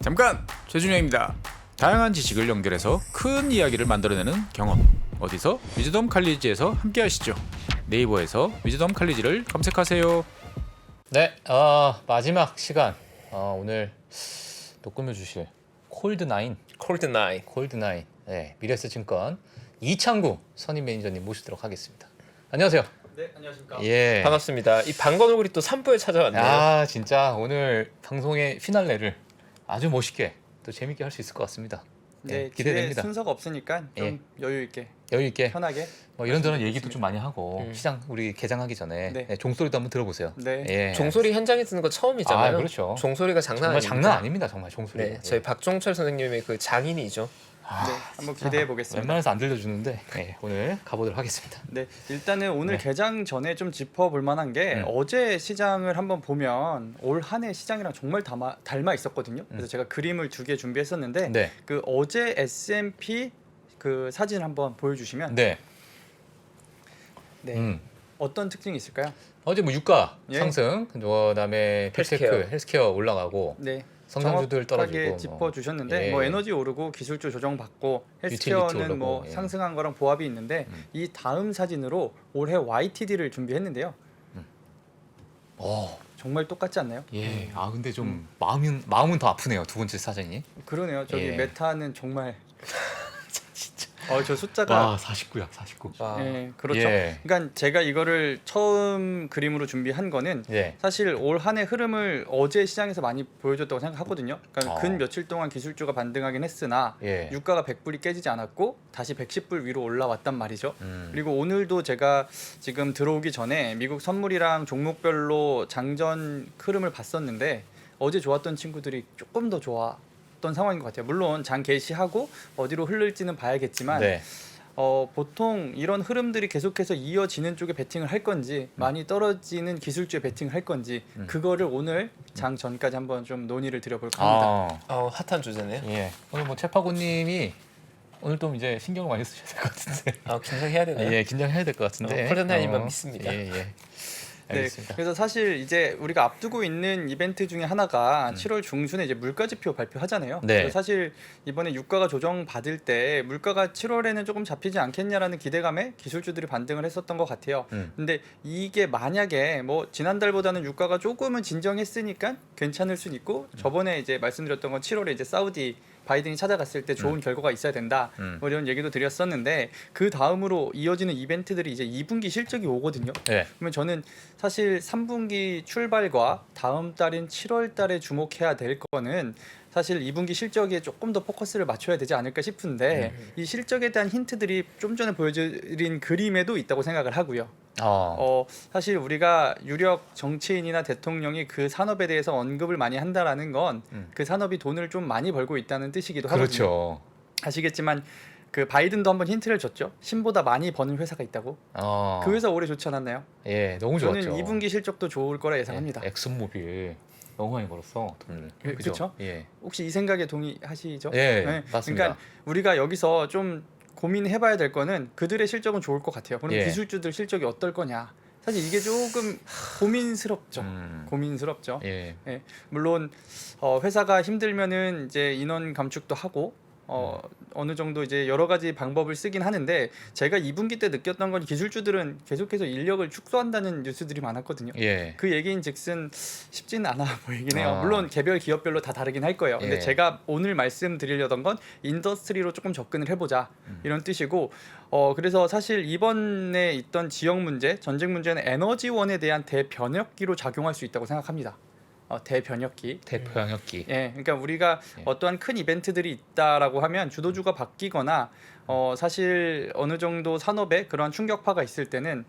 잠깐! 최준영입니다. 다양한 지식을 연결해서 큰 이야기를 만들어내는 경험. 어디서? 위즈덤 칼리지에서 함께 하시죠. 네이버에서 위즈덤 칼리지를 검색하세요. 네, 마지막 시간. 오늘 또 꾸며주실 콜드9. 콜드9. 네, 미래에셋증권 이창구 선임 매니저님 모시도록 하겠습니다. 안녕하세요. 네, 안녕하십니까. 예. 반갑습니다. 이 방건 얼굴이 또 3부에 찾아왔네요. 아, 진짜 오늘 방송의 피날레를 아주 멋있게 또 재밌게 할 수 있을 것 같습니다. 네, 기대됩니다. 순서가 없으니까 좀 예. 여유 있게 여유 있게 편하게. 뭐 이런저런 얘기도 좀 많이 하고 음. 시장 우리 개장하기 전에 네. 네, 종소리도 한번 들어보세요. 네. 예. 종소리 현장에 듣는 거 처음이잖아요. 아, 그렇죠. 종소리가 장난 정말 아닙니다. 장난 아닙니다. 정말 종소리. 네, 저희 박종철 선생님의 그 장인이죠. 네, 한번 기대해 보겠습니다. 웬만해서 안 들려주는데 네, 오늘 가보도록 하겠습니다. 네, 일단은 오늘 네. 개장 전에 좀 짚어볼 만한 게 어제 시장을 한번 보면 올 한 해 시장이랑 정말 닮아 있었거든요. 그래서 제가 그림을 2개 준비했었는데 네. 그 어제 S&P 그 사진을 한번 보여주시면 네. 네, 어떤 특징이 있을까요? 어제 뭐 유가 예. 상승, 그다음에 빅테크, 헬스케어 올라가고 네. 성장주들 떨어지고 정확하게 짚어주셨는데 예. 뭐 에너지 오르고 기술주 조정 받고 유틸리티 헬스케어는 뭐 오르고, 예. 상승한 거랑 보합이 있는데 이 다음 사진으로 올해 YTD를 준비했는데요. 어, 정말 똑같지 않나요? 예. 아 근데 좀 마음은 더 아프네요. 두 번째 사진이. 그러네요. 저기 예. 메타는 정말 진짜. 저 숫자가 와, 49야, 49. 와. 예, 그렇죠. 예. 그러니까 제가 이거를 처음 그림으로 준비한 거는 예. 사실 올 한 해 흐름을 어제 시장에서 많이 보여줬다고 생각하거든요. 그러니까 근 며칠 동안 기술주가 반등하긴 했으나 예. 유가가 100불이 깨지지 않았고 다시 110불 위로 올라왔단 말이죠. 음. 그리고 오늘도 제가 지금 들어오기 전에 미국 선물이랑 종목별로 장전 흐름을 봤었는데 어제 좋았던 친구들이 조금 더 좋았던 상황인 것 같아요. 물론 장 개시하고 어디로 흐를지는 봐야겠지만 네. 보통 이런 흐름들이 계속해서 이어지는 쪽에 베팅을 할 건지 많이 떨어지는 기술주에 베팅을 할 건지 그거를 오늘 장 전까지 한번 좀 논의를 드려볼까 합니다. 아, 핫한 주제네요. 예. 오늘 뭐 채파고님이 오늘 좀 이제 신경을 많이 쓰셔야 될 것 같은데. 긴장해야 되나요? 예, 긴장해야 될 것 같은데. 콜드나인만 믿습니다. 예, 예. 네, 알겠습니다. 그래서 사실 이제 우리가 앞두고 있는 이벤트 중에 하나가 7월 중순에 이제 물가지표 발표하잖아요. 네. 그래서 사실 이번에 유가가 조정 받을 때 물가가 7월에는 조금 잡히지 않겠냐라는 기대감에 기술주들이 반등을 했었던 것 같아요. 근데 이게 만약에 뭐 지난달보다는 유가가 조금은 진정했으니까 괜찮을 수는 있고 저번에 이제 말씀드렸던 건 7월에 이제 사우디 바이든이 찾아갔을 때 좋은 결과가 있어야 된다. 뭐 이런 얘기도 드렸었는데 그 다음으로 이어지는 이벤트들이 이제 2분기 실적이 오거든요. 예. 그러면 저는 사실 3분기 출발과 다음 달인 7월 달에 주목해야 될 거는 사실 2분기 실적에 조금 더 포커스를 맞춰야 되지 않을까 싶은데 이 실적에 대한 힌트들이 좀 전에 보여드린 그림에도 있다고 생각을 하고요. 사실 우리가 유력 정치인이나 대통령이 그 산업에 대해서 언급을 많이 한다라는 건 그 산업이 돈을 좀 많이 벌고 있다는 뜻이기도 하거든요. 그렇죠. 아시겠지만 그 바이든도 한번 힌트를 줬죠. 신보다 많이 버는 회사가 있다고. 그 회사 올해 좋지 않았나요? 예, 너무 좋았죠. 저는 2분기 실적도 좋을 거라 예상합니다. 예, 엑슨모빌 너무 많이 벌었어 돈을. 예, 그쵸? 예. 혹시 이 생각에 동의하시죠? 예, 맞습니다. 그러니까 우리가 여기서 좀 고민해봐야 될 거는 그들의 실적은 좋을 것 같아요. 그럼 예. 기술주들 실적이 어떨 거냐? 사실 이게 조금 고민스럽죠. 고민스럽죠. 예. 예, 물론 회사가 힘들면은 이제 인원 감축도 하고 어느 정도 이제 여러 가지 방법을 쓰긴 하는데 제가 2분기 때 느꼈던 건 기술주들은 계속해서 인력을 축소한다는 뉴스들이 많았거든요. 예. 그 얘기인즉슨 쉽지는 않아 보이긴 해요. 아. 물론 개별 기업별로 다 다르긴 할 거예요. 근데 예. 제가 오늘 말씀드리려던 건 인더스트리로 조금 접근을 해보자 이런 뜻이고 그래서 사실 이번에 있던 지역 문제, 전쟁 문제는 에너지원에 대한 대변혁기로 작용할 수 있다고 생각합니다. 대변혁기. 대표양역기. 예, 그러니까 우리가 어떠한 큰 이벤트들이 있다라고 하면 주도주가 바뀌거나 사실 어느 정도 산업에 그러한 충격파가 있을 때는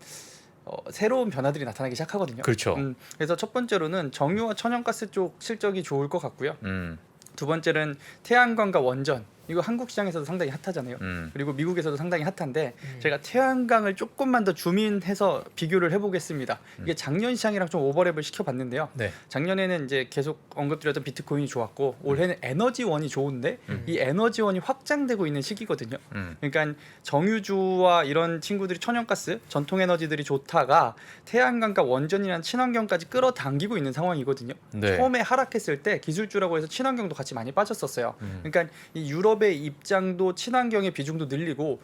새로운 변화들이 나타나기 시작하거든요. 그렇죠. 그래서 첫 번째로는 정유와 천연가스 쪽 실적이 좋을 것 같고요. 음. 두 번째는 태양광과 원전 이거 한국 시장에서도 상당히 핫하잖아요. 음. 그리고 미국에서도 상당히 핫한데 제가 태양광을 조금만 더 줌인해서 비교를 해보겠습니다. 이게 작년 시장이랑 좀 오버랩을 시켜봤는데요. 네. 작년에는 이제 계속 언급드렸던 비트코인이 좋았고 올해는 에너지원이 좋은데 이 에너지원이 확장되고 있는 시기거든요. 그러니까 정유주와 이런 친구들이 천연가스, 전통 에너지들이 좋다가 태양광과 원전이라는 친환경까지 끌어당기고 있는 상황이거든요. 네. 처음에 하락했을 때 기술주라고 해서 친환경도 같이 많이 빠졌었어요. 그러니까 이 유럽의 입장도 친환경의 비중도 늘리고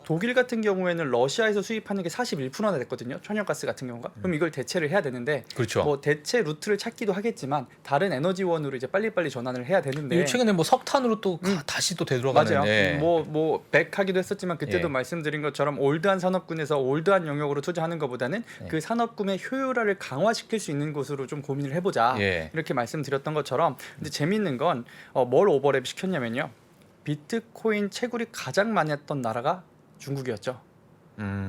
독일 같은 경우에는 러시아에서 수입하는 게 41%나 됐거든요. 천연가스 같은 경우가. 그럼 이걸 대체를 해야 되는데 그렇죠. 뭐 대체 루트를 찾기도 하겠지만 다른 에너지원으로 이제 빨리빨리 전환을 해야 되는데 그리고 최근에 뭐 석탄으로 또 다시 또 되돌아가는. 맞아요. 예. 뭐 백하기도 했었지만 그때도 예. 말씀드린 것처럼 올드한 산업군에서 올드한 영역으로 투자하는 것보다는 그 산업군의 효율화를 강화시킬 수 있는 곳으로 좀 고민을 해보자. 예. 이렇게 말씀드렸던 것처럼 근데 재밌는 건 뭘 오버랩 시켰냐면요. 비트코인 채굴이 가장 많이 했던 나라가 중국이었죠.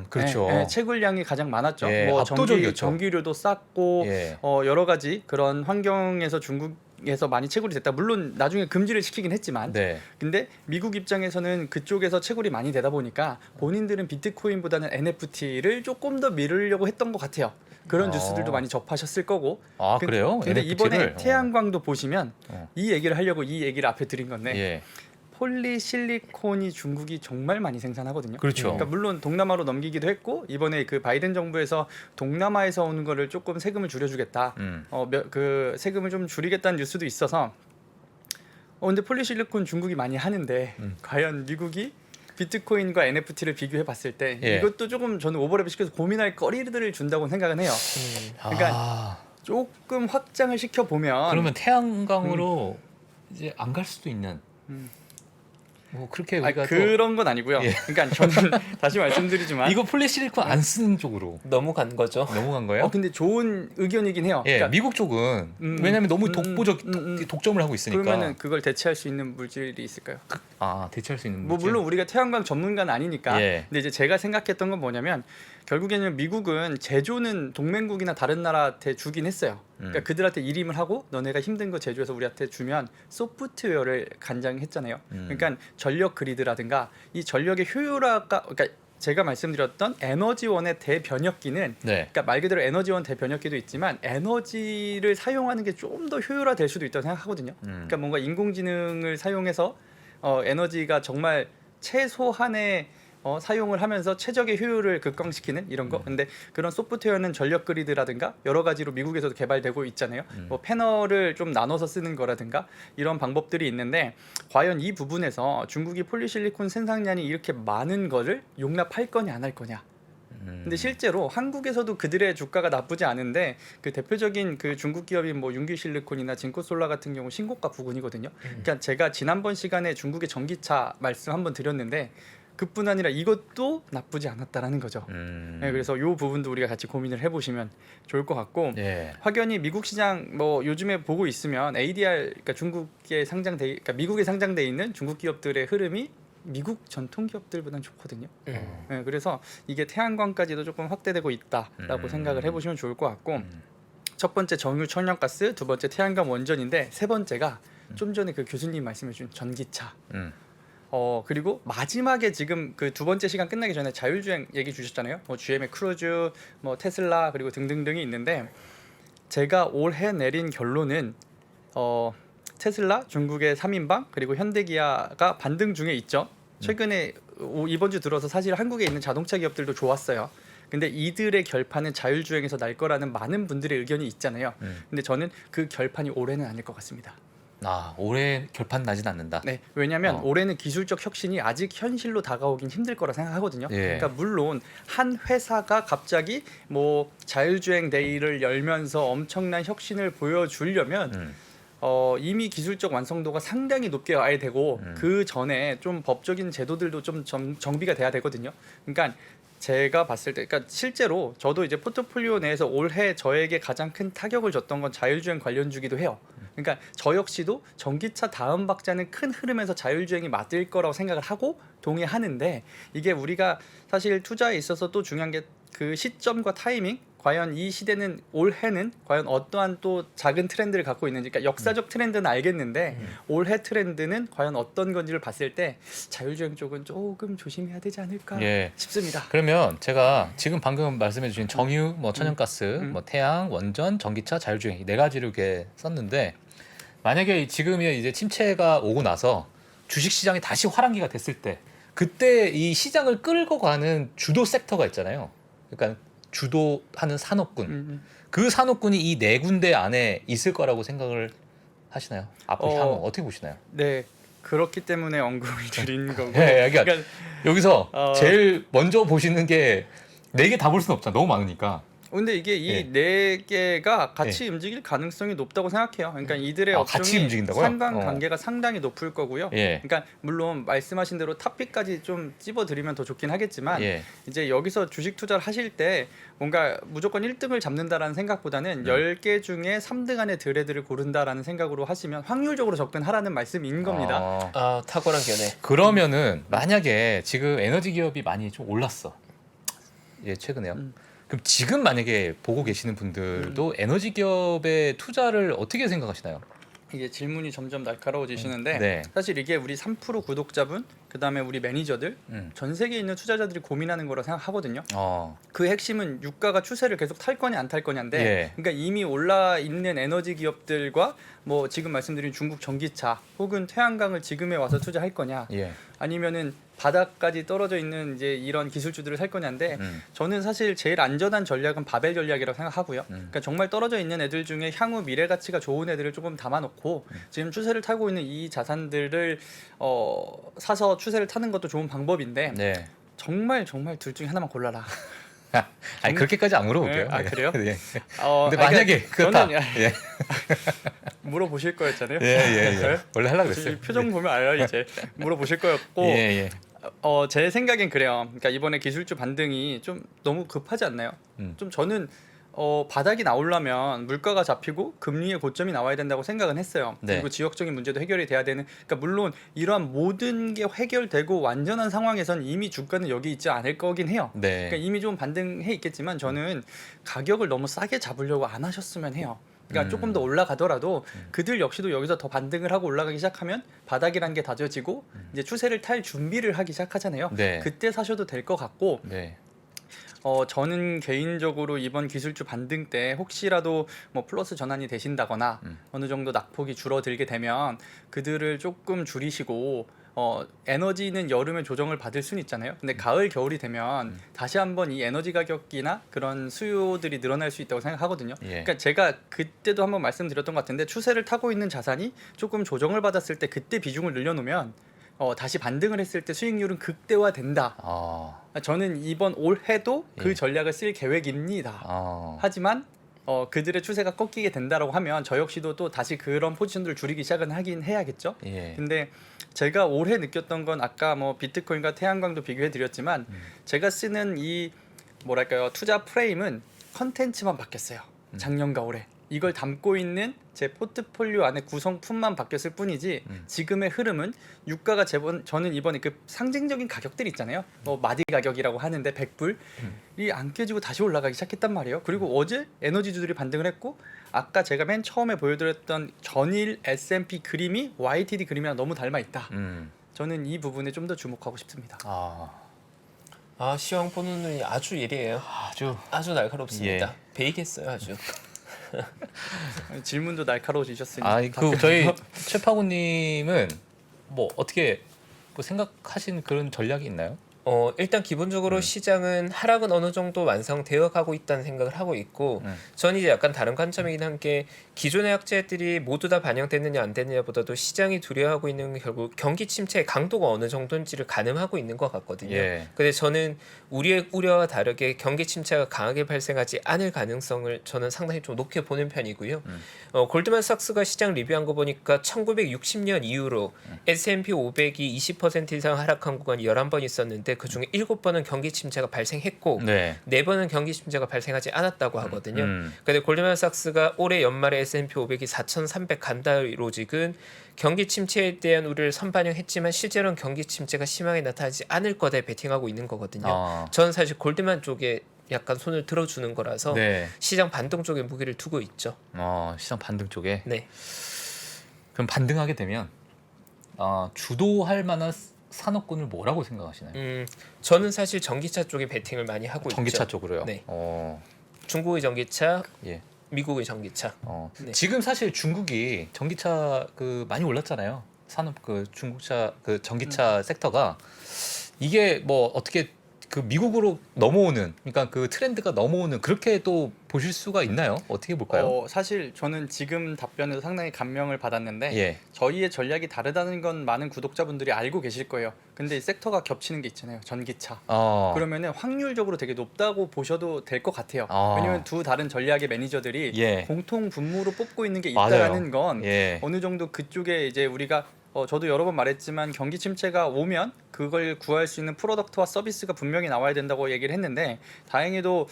그렇죠. 네, 채굴량이 가장 많았죠. 예, 뭐 압도적이었죠. 전기료도 쌌고 예. 여러 가지 그런 환경에서 중국에서 많이 채굴이 됐다. 물론 나중에 금지를 시키긴 했지만 네. 근데 미국 입장에서는 그쪽에서 채굴이 많이 되다 보니까 본인들은 비트코인보다는 NFT를 조금 더 미루려고 했던 것 같아요. 그런 뉴스들도 많이 접하셨을 거고. 아, 그래요? 근데 NFT를? 이번에 태양광도 보시면 어. 이 얘기를 하려고 이 얘기를 앞에 드린 건데 예. 폴리실리콘이 중국이 정말 많이 생산하거든요. 그렇죠. 그러니까 물론 동남아로 넘기기도 했고 이번에 그 바이든 정부에서 동남아에서 오는 거를 조금 세금을 줄여주겠다. 그 세금을 좀 줄이겠다는 뉴스도 있어서. 근데 폴리실리콘 중국이 많이 하는데 과연 미국이 비트코인과 NFT를 비교해 봤을 때 예. 이것도 조금 저는 오버랩 시켜서 고민할 거리들을 준다고 생각은 해요. 그러니까 아, 조금 확장을 시켜 보면 그러면 태양광으로 이제 안 갈 수도 있는. 뭐 그렇게 우리가 또 그런 건 아니고요. 예. 그러니까 저는 다시 말씀드리지만 이거 폴리실리콘 안 쓰는 쪽으로 너무 간 거죠. 넘어간 거예요? 근데 좋은 의견이긴 해요. 예, 그러니까 미국 쪽은 왜냐하면 너무 독점을 하고 있으니까. 그러면은 그걸 대체할 수 있는 물질이 있을까요? 대체할 수 있는 뭐 물질? 물론 우리가 태양광 전문가는 아니니까. 예. 근데 이제 제가 생각했던 건 뭐냐면 결국에는 미국은 제조는 동맹국이나 다른 나라한테 주긴 했어요. 그러니까 그들한테 일임을 하고 너네가 힘든 거 제조해서 우리한테 주면 소프트웨어를 간장했잖아요. 그러니까 전력 그리드라든가 이 전력의 효율화가 그러니까 제가 말씀드렸던 에너지원의 대변혁기는 네. 그러니까 말 그대로 에너지원 대변혁기도 있지만 에너지를 사용하는 게 좀 더 효율화될 수도 있다고 생각하거든요. 그러니까 뭔가 인공지능을 사용해서 에너지가 정말 최소한의 사용을 하면서 최적의 효율을 극강시키는 이런 거. 근데 그런 소프트웨어는 전력 그리드라든가 여러 가지로 미국에서도 개발되고 있잖아요. 뭐 패널을 좀 나눠서 쓰는 거라든가 이런 방법들이 있는데 과연 이 부분에서 중국이 폴리실리콘 생산량이 이렇게 많은 거를 용납할 거냐 안 할 거냐. 근데 실제로 한국에서도 그들의 주가가 나쁘지 않은데 그 대표적인 그 중국 기업인 뭐 윤기실리콘이나 진코솔라 같은 경우 신고가 부근이거든요. 그러니까 제가 지난번 시간에 중국의 전기차 말씀 한번 드렸는데 그뿐 아니라 이것도 나쁘지 않았다라는 거죠. 네, 그래서 이 부분도 우리가 같이 고민을 해보시면 좋을 것 같고 예. 확연히 미국 시장 뭐 요즘에 보고 있으면 ADR 그러니까 중국에 그러니까 미국에 상장돼 있는 중국 기업들의 흐름이 미국 전통 기업들보다는 좋거든요. 네, 그래서 이게 태양광까지도 조금 확대되고 있다라고 생각을 해보시면 좋을 것 같고 첫 번째 정유 천연가스, 두 번째 태양광 원전인데 세 번째가 좀 전에 그 교수님 말씀해준 전기차. 그리고 마지막에 지금 그 두 번째 시간 끝나기 전에 자율주행 얘기 주셨잖아요. 뭐 GM의 크루즈, 뭐 테슬라 그리고 등등등이 있는데 제가 올해 내린 결론은 테슬라, 중국의 3인방 그리고 현대기아가 반등 중에 있죠. 최근에 이번 주 들어서 사실 한국에 있는 자동차 기업들도 좋았어요. 근데 이들의 결판은 자율주행에서 날 거라는 많은 분들의 의견이 있잖아요. 근데 저는 그 결판이 올해는 아닐 것 같습니다. 올해 결판 나진 않는다. 네, 왜냐하면 올해는 기술적 혁신이 아직 현실로 다가오긴 힘들 거라 생각하거든요. 예. 그러니까 물론 한 회사가 갑자기 뭐 자율주행 데이를 열면서 엄청난 혁신을 보여주려면 이미 기술적 완성도가 상당히 높게 와야 되고 그 전에 좀 법적인 제도들도 좀 정비가 돼야 되거든요. 그러니까 제가 봤을 때, 그러니까 실제로 저도 이제 포트폴리오 내에서 올해 저에게 가장 큰 타격을 줬던 건 자율주행 관련주기도 해요. 그러니까 저 역시도 전기차 다음 박자는 큰 흐름에서 자율주행이 맞을 거라고 생각을 하고 동의하는데 이게 우리가 사실 투자에 있어서 또 중요한 게 그 시점과 타이밍. 과연 이 시대는 올해는 과연 어떠한 또 작은 트렌드를 갖고 있는지, 그러니까 역사적 트렌드는 알겠는데 올해 트렌드는 과연 어떤 건지를 봤을 때 자율주행 쪽은 조금 조심해야 되지 않을까 예. 싶습니다. 그러면 제가 지금 방금 말씀해주신 정유, 뭐 천연가스, 뭐 태양, 원전, 전기차, 자율주행 이 네 가지를 이렇게 썼는데 만약에 지금이 이제 침체가 오고 나서 주식시장이 다시 화랑기가 됐을 때 그때 이 시장을 끌고 가는 주도 섹터가 있잖아요. 그러니까 주도하는 산업군. 그 산업군이 이 네 군데 안에 있을 거라고 생각을 하시나요? 앞으로 향후 어떻게 보시나요? 네, 그렇기 때문에 언급을 드린 거고. 예, 그러니까 그러니까 여기서 어. 제일 먼저 보시는 게 네 개 다 볼 수는 없잖아. 너무 많으니까. 근데 이게 예. 이 네 개가 같이 움직일 가능성이 높다고 생각해요. 그러니까 이들의 아, 같이 업종이 움직인다고요? 상관관계가 상당히 높을 거고요. 예. 그러니까 물론 말씀하신 대로 탑픽까지 좀 찝어드리면 더 좋긴 하겠지만 예. 이제 여기서 주식 투자를 하실 때 뭔가 무조건 1등을 잡는다라는 생각보다는 10개 중에 3등 안에 들 애들을 고른다라는 생각으로 하시면 확률적으로 접근하라는 말씀인 겁니다. 아 탁월한 견해. 그러면은 만약에 지금 에너지 기업이 많이 좀 올랐어. 예, 최근에요. 그럼 지금 만약에 보고 계시는 분들도 에너지 기업의 투자를 어떻게 생각하시나요? 이게 질문이 점점 날카로워지시는데 네. 사실 이게 우리 3% 구독자분 그다음에 우리 매니저들 전 세계에 있는 투자자들이 고민하는 거라 생각하거든요. 그 핵심은 유가가 추세를 계속 탈 거냐 안 탈 거냐인데 예. 그러니까 이미 올라 있는 에너지 기업들과 뭐 지금 말씀드린 중국 전기차 혹은 태양광을 지금에 와서 투자할 거냐 예. 아니면은 바닥까지 떨어져 있는 이제 이런 기술주들을 살 거냐인데 저는 사실 제일 안전한 전략은 바벨 전략이라고 생각하고요. 그러니까 정말 떨어져 있는 애들 중에 향후 미래 가치가 좋은 애들을 조금 담아놓고 지금 추세를 타고 있는 이 자산들을 사서 추세를 타는 것도 좋은 방법인데 네. 정말 둘 중에 하나만 골라라. 아니 그렇게까지 안 물어볼게요. 네, 아, 그래요? 예. 근데 근데 만약에 그렇다. 예. 물어보실 거였잖아요. 예. 원래 하려고 이 그랬어요. 표정 보면 알아요. 이제 물어보실 거였고 예. 제 생각엔 그래요. 그러니까 이번에 기술주 반등이 좀 너무 급하지 않나요? 좀 저는 바닥이 나오려면 물가가 잡히고 금리의 고점이 나와야 된다고 생각은 했어요. 네. 그리고 지역적인 문제도 해결이 돼야 되는. 그러니까 물론 이러한 모든 게 해결되고 완전한 상황에선 이미 주가는 여기 있지 않을 거긴 해요. 네. 그러니까 이미 좀 반등해 있겠지만 저는 가격을 너무 싸게 잡으려고 안 하셨으면 해요. 그러니까 조금 더 올라가더라도 그들 역시도 여기서 더 반등을 하고 올라가기 시작하면 바닥이라는 게 다져지고 이제 추세를 탈 준비를 하기 시작하잖아요. 네. 그때 사셔도 될 것 같고 네. 저는 개인적으로 이번 기술주 반등 때 혹시라도 뭐 플러스 전환이 되신다거나 어느 정도 낙폭이 줄어들게 되면 그들을 조금 줄이시고 에너지는 여름에 조정을 받을 수는 있잖아요. 근데 가을 겨울이 되면 다시 한번 이 에너지 가격이나 그런 수요들이 늘어날 수 있다고 생각하거든요. 예. 그러니까 제가 그때도 한번 말씀드렸던 것 같은데 추세를 타고 있는 자산이 조금 조정을 받았을 때 그때 비중을 늘려놓으면 다시 반등을 했을 때 수익률은 극대화된다. 저는 이번 올해도 그 예. 전략을 쓸 계획입니다. 하지만 그들의 추세가 꺾이게 된다라고 하면 저 역시도 또 다시 그런 포지션들을 줄이기 시작은 하긴 해야겠죠. 예. 근데 제가 올해 느꼈던 건 아까 뭐 비트코인과 태양광도 비교해 드렸지만 제가 쓰는 이 뭐랄까요 투자 프레임은 컨텐츠만 바뀌었어요. 작년과 올해 이걸 담고 있는 제 포트폴리오 안에 구성품만 바뀌었을 뿐이지 지금의 흐름은 유가가 저는 이번에 그 상징적인 가격들이 있잖아요. 뭐 마디 가격이라고 하는데 100불이 안 깨지고 다시 올라가기 시작했단 말이에요. 그리고 어제 에너지주들이 반등을 했고 아까 제가 맨 처음에 보여드렸던 전일 S&P 그림이 YTD 그림이랑 너무 닮아 있다. 저는 이 부분에 좀 더 주목하고 싶습니다. 시황 보는 눈이 아주 예리해요. 아주 날카롭습니다. 베이겠어요 아주. 질문도 날카로워지셨으니 저희 최파구님은 뭐 어떻게 뭐 생각하신 그런 전략이 있나요? 일단 기본적으로 시장은 하락은 어느 정도 완성되어 가고 있다는 생각을 하고 있고 저는 이제 약간 다른 관점이긴 한 게 기존의 학자들이 모두 다 반영됐느냐 안 됐느냐보다도 시장이 두려워하고 있는 건 결국 경기 침체의 강도가 어느 정도인지를 가늠하고 있는 것 같거든요. 근데 저는 우리의 우려와 다르게 경기 침체가 강하게 발생하지 않을 가능성을 저는 상당히 좀 높게 보는 편이고요. 골드만삭스가 시장 리뷰한 거 보니까 1960년 이후로 S&P 500이 20% 이상 하락한 구간이 11번 있었는데 그중에 7번은 경기 침체가 발생했고 4번은 경기 침체가 발생하지 않았다고 하거든요. 근데 골드만삭스가 올해 연말에 S&P 500이 4,300 간다로직은 경기 침체에 대한 우려를 선반영했지만 실제로는 경기 침체가 심하게 나타나지 않을 거다 베팅하고 있는 거거든요. 저는 사실 골드만 쪽에 약간 손을 들어주는 거라서 네. 시장 반등 쪽에 무기를 두고 있죠. 시장 반등 쪽에. 네. 그럼 반등하게 되면 주도할 만한 산업군을 뭐라고 생각하시나요? 저는 사실 전기차 쪽에 베팅을 많이 하고 전기차 있죠. 쪽으로요. 네. 어, 중국의 전기차, 예. 미국의 전기차. 네. 지금 사실 중국이 전기차 그 많이 올랐잖아요. 산업 그 중국차 그 전기차 섹터가 이게 뭐 어떻게 그 미국으로 넘어오는 그러니까 그 트렌드가 넘어오는 그렇게 또 보실 수가 있나요? 어떻게 볼까요? 사실 저는 지금 답변에서 상당히 감명을 받았는데 예. 저희의 전략이 다르다는 건 많은 구독자분들이 알고 계실 거예요. 근데 이 섹터가 겹치는 게 있잖아요. 전기차. 그러면은 확률적으로 되게 높다고 보셔도 될 것 같아요. 왜냐면 두 다른 전략의 매니저들이 예. 공통 분모로 뽑고 있는 게 맞아요. 있다라는 건 예. 어느 정도 그쪽에 이제 우리가 저도 여러 번 말했지만 경기 침체가 오면 그걸 구할 수 있는 프로덕트와 서비스가 분명히 나와야 된다고 얘기를 했는데 다행히도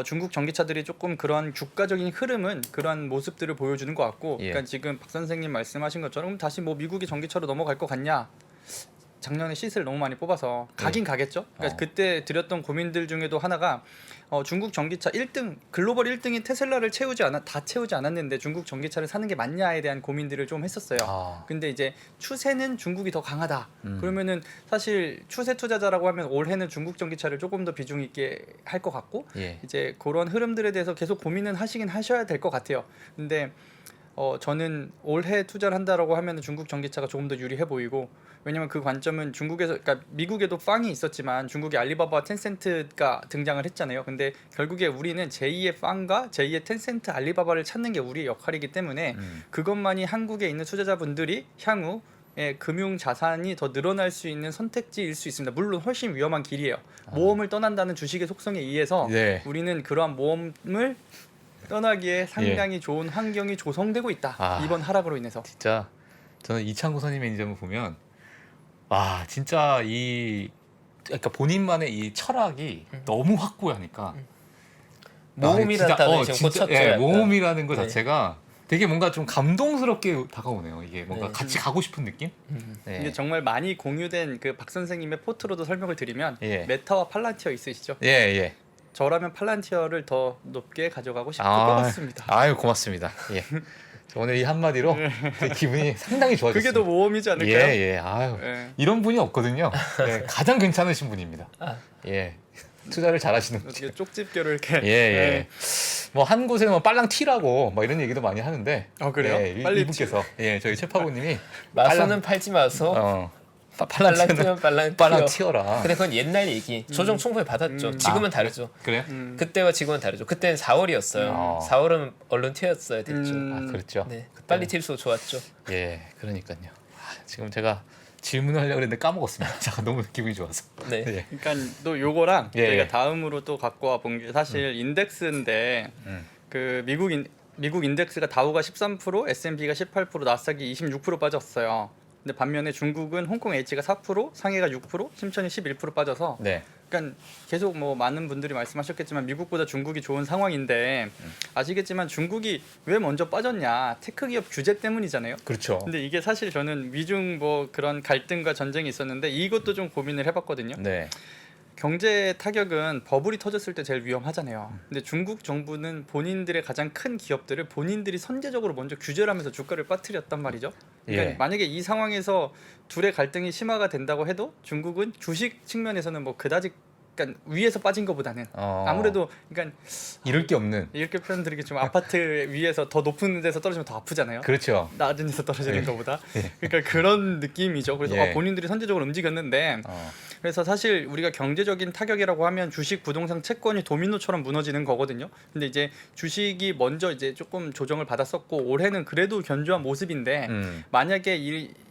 중국 전기차들이 조금 그런 주가적인 흐름은 그런 모습들을 보여주는 것 같고 예. 그러니까 지금 박 선생님 말씀하신 것처럼 다시 뭐 미국이 전기차로 넘어갈 것 같냐 작년에 시세를 너무 많이 뽑아서 가긴 가겠죠. 그러니까 그때 드렸던 고민들 중에도 하나가 중국 전기차 1등 글로벌 1등이 테슬라를 다 채우지 않았는데 중국 전기차를 사는 게 맞냐에 대한 고민들을 좀 했었어요. 근데 이제 추세는 중국이 더 강하다. 그러면은 사실 추세 투자자라고 하면 올해는 중국 전기차를 조금 더 비중 있게 할 것 같고 예. 이제 그런 흐름들에 대해서 계속 고민은 하셔야 될 것 같아요. 근데 저는 올해 투자를 한다라고 하면 중국 전기차가 조금 더 유리해 보이고 왜냐면 그 관점은 그러니까 미국에도 빵이 있었지만 중국의 알리바바와 텐센트가 등장을 했잖아요. 근데 결국에 우리는 제2의 빵과 제2의 텐센트 알리바바를 찾는 게 우리의 역할이기 때문에 그것만이 한국에 있는 투자자분들이 향후 금융 자산이 더 늘어날 수 있는 선택지일 수 있습니다. 물론 훨씬 위험한 길이에요. 모험을 떠난다는 주식의 속성에 의해서 네. 우리는 그러한 모험을 떠나기에 상당히 좋은 환경이 조성되고 있다. 이번 하락으로 인해서. 진짜 저는 이창구 선임 매니저를 보면 와 진짜 그러니까 본인만의 이 철학이 너무 확고하니까 모험이라는 단어에 지금 꽂혔죠. 예, 약간. 모험이라는 것 네. 자체가 되게 뭔가 좀 감동스럽게 다가오네요. 이게 뭔가 네. 같이 가고 싶은 느낌? 네. 이게 정말 많이 공유된 그 박 선생님의 포트로도 설명을 드리면 예. 메타와 팔란티어 있으시죠? 예, 예. 저라면 팔란티어를 더 높게 가져가고 싶을 것 같습니다. 아유 고맙습니다. 예. 저 오늘 이 한마디로 제 기분이 상당히 좋아졌습니다. 그게 더 모험이지 않을까요? 예, 예. 아유. 예. 이런 분이 없거든요. 예, 가장 괜찮으신 분입니다. 예. 투자를 잘하시는 분. 어떻게 쪽집게로 이렇게. 예, 예. 뭐 한 곳에는 뭐 빨랑 튀라고 막 이런 얘기도 많이 하는데. 그래요? 예, 빨리 이분께서 예, 저희 최파고님이 마소는 팔지 마소. 빨랑 튀면 빨랑 튀어라. 근데 그건 옛날 얘기. 조정 충분히 받았죠. 지금은 다르죠. 그래요? 그때와 지금은 다르죠. 그때는 4월이었어요. 4월은 얼른 튀었어야 됐죠. 그렇죠. 네, 빨리 튈수록 좋았죠. 예, 그러니까요. 지금 제가 질문을 하려고 했는데 까먹었습니다. 제가 너무 기분이 좋아서. 네. 예. 그러니까 또 요거랑 예, 저희가 예. 다음으로 또 갖고 와 본 게 사실 인덱스인데 그 미국 인덱스가 다우가 13%, S&P가 18%, 나스닥이 26% 빠졌어요. 근데 반면에 중국은 홍콩 H가 4%, 상해가 6%, 심천이 11% 빠져서 네. 그러니까 계속 뭐 많은 분들이 말씀하셨겠지만 미국보다 중국이 좋은 상황인데 아시겠지만 중국이 왜 먼저 빠졌냐? 테크 기업 규제 때문이잖아요. 그렇죠. 근데 이게 사실 저는 미중 뭐 그런 갈등과 전쟁이 있었는데 이것도 좀 고민을 해봤거든요. 네. 경제 타격은 버블이 터졌을 때 제일 위험하잖아요. 근데 중국 정부는 본인들의 가장 큰 기업들을 본인들이 선제적으로 먼저 규제를 하면서 주가를 빠뜨렸단 말이죠. 그러니까 예. 만약에 이 상황에서 둘의 갈등이 심화가 된다고 해도 중국은 주식 측면에서는 뭐 그다지 그러니까 위에서 빠진 것보다는 아무래도 그러니까 이럴 게 없는. 이렇게 표현드리겠지만 아파트 위에서 더 높은 데서 떨어지면 더 아프잖아요. 그렇죠. 낮은 데서 떨어지는 예. 것보다. 그러니까 그런 느낌이죠. 그래서 예. 본인들이 선제적으로 움직였는데 그래서 사실 우리가 경제적인 타격이라고 하면 주식, 부동산, 채권이 도미노처럼 무너지는 거거든요. 근데 이제 주식이 먼저 이제 조금 조정을 받았었고 올해는 그래도 견조한 모습인데 만약에